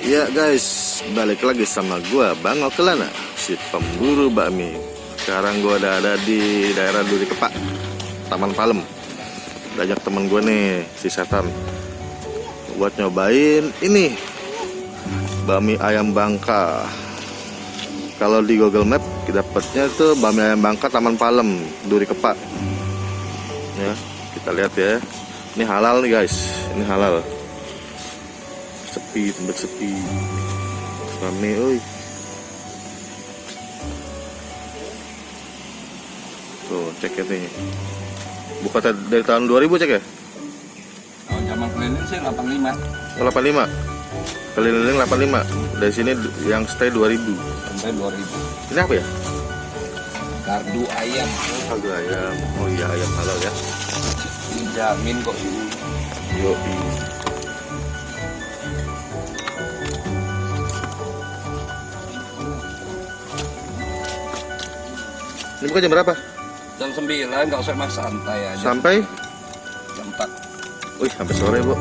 Ya guys, balik lagi sama gua Bang Okelana, si pemburu bakmi. Sekarang gua ada di daerah Duri Kepak, Taman Palem. Banyak temen gua nih, si Setan, buat nyobain ini bakmi ayam Bangka. Kalau di Google Map dapatnya tuh bakmi ayam Bangka Taman Palem, Duri Kepak. Ya, kita lihat ya. Ini halal nih guys, ini halal. Sepi, tempat sepi, rame, oi. Tuh, cek ya nih. Buka dari tahun 2000 cek ya? Kalau zaman keliling sih 85. 85. Keliling 85. Dari sini yang stay 2000 Sampai 2000. Ini apa ya? Gardu ayam. Gardu ayam. Oh iya, ayam halal ya. Dijamin kok ini. Yoi. Ini buka jam berapa? Jam 9 nggak usah mas, santai aja. Sampai? Jam 4. Wih, sampai sore bu.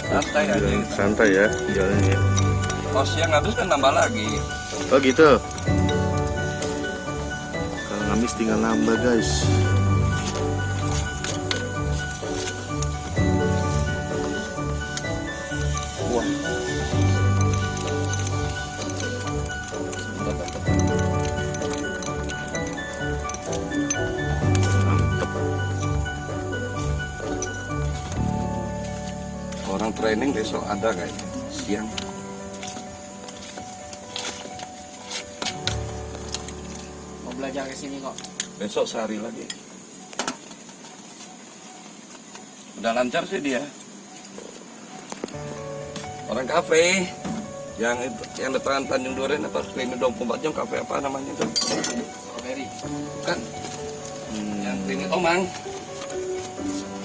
Santai aja. Santai ya, jalannya. Kalau siang habis kan nambah lagi. Oh gitu. Kalau ngamis tinggal nambah guys. Wah. Mantep. Orang training besok ada kayaknya siang. Mau belajar ke sini kok. Besok sehari lagi. Udah lancar sih dia. Orang kafe yang itu yang depan Tanjung Duren apa klinik 24 jam, kafe apa namanya itu? Strawberry. Kan yang klinik Omang.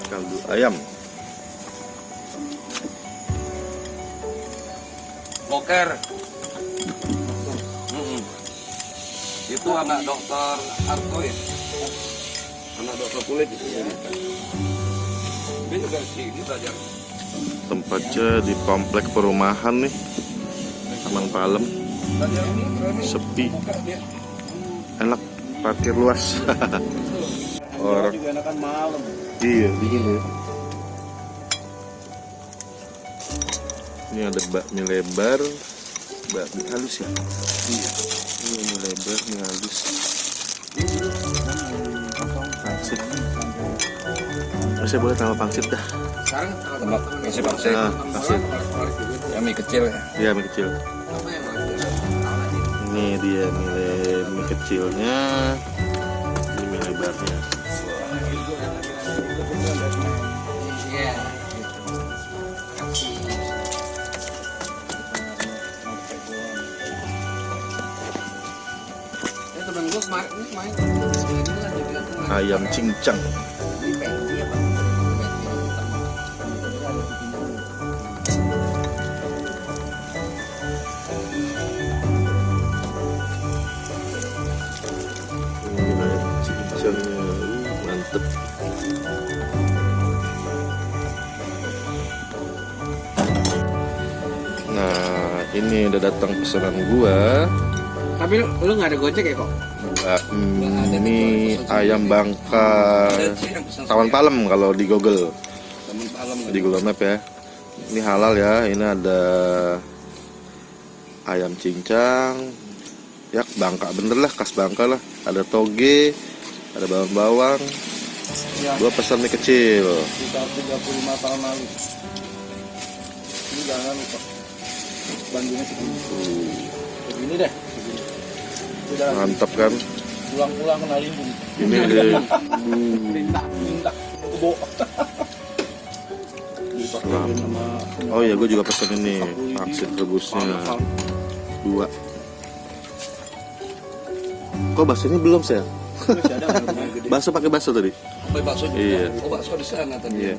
Kaldu ayam. Poker. Itu anak dokter Arto ya. Anak dokter kulit itu ya. Ini juga sini belajar. Tempatnya di komplek perumahan nih, Taman Palem. Belajar ini training. Sepi, Buka dia. enak, parkir luas. Orang Juga enakan malam. iya dingin ya. Ini ada bakmi lebar, bakmi halus ya. Iya. Ini lebar, ini halus. Pangsit. Saya boleh tambah pangsit dah. Sekarang Masih pangsit. Nah, pangsit. Ya mie kecil ya. Iya, mie kecil. Ini dia mie kecilnya, ini mie lebarnya. Iya. Ya temen gue kemarin main Ayam cincang. di pensi apa? Ini ayam cincangnya, mantep. Nah, ini udah datang pesanan gua. Tapi lu nggak ada gojek ya kok? Ini ayam Bangka Taman Palem kalau di Google, Taman Palem. di Google Map ya. Ini halal ya. Ini ada ayam cincang, ya Bangka bener lah, khas Bangka lah. Ada toge, ada bawang-bawang. Ya. Gua pesan mie kecil. Sudah 35 tahun lalu. Ini jangan lupa. Bandungnya segini. Begini deh. Udah Mantap kan? pulang-pulang kena limbung. Ini Minta kebo. oh ya, gue juga pesen ini pangsit rebusnya 2. Kok baksonya belum sel? Bakso pakai bakso tadi? Sampai bakso juga. Iya. Oh, bakso di sana tadi. Iya.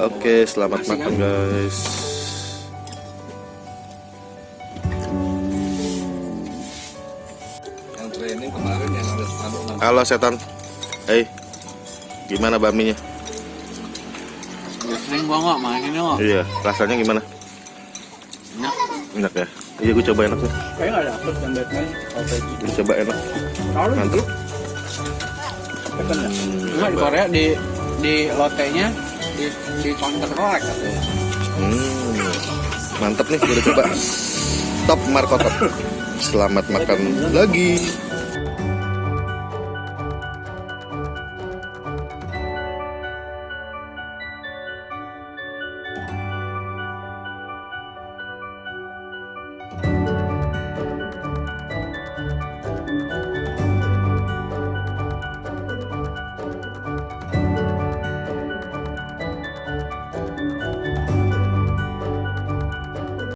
Oke, selamat makan guys. Yang training kemarin yang harus aduk. Halo Setan. Gimana bakminya? Sering banget main ini kok. Iya, rasanya gimana? Enak. Enak ya? Iya gue coba enak nih. Kayaknya nggak dapet yang Batman kalau kayak gitu. Gue coba enak. Tahu Mantep. Batman ya? Cuma di Korea di lotenya di counter rock katanya. Mantep nih, gue udah coba. Top Marco top. Selamat makan lagi.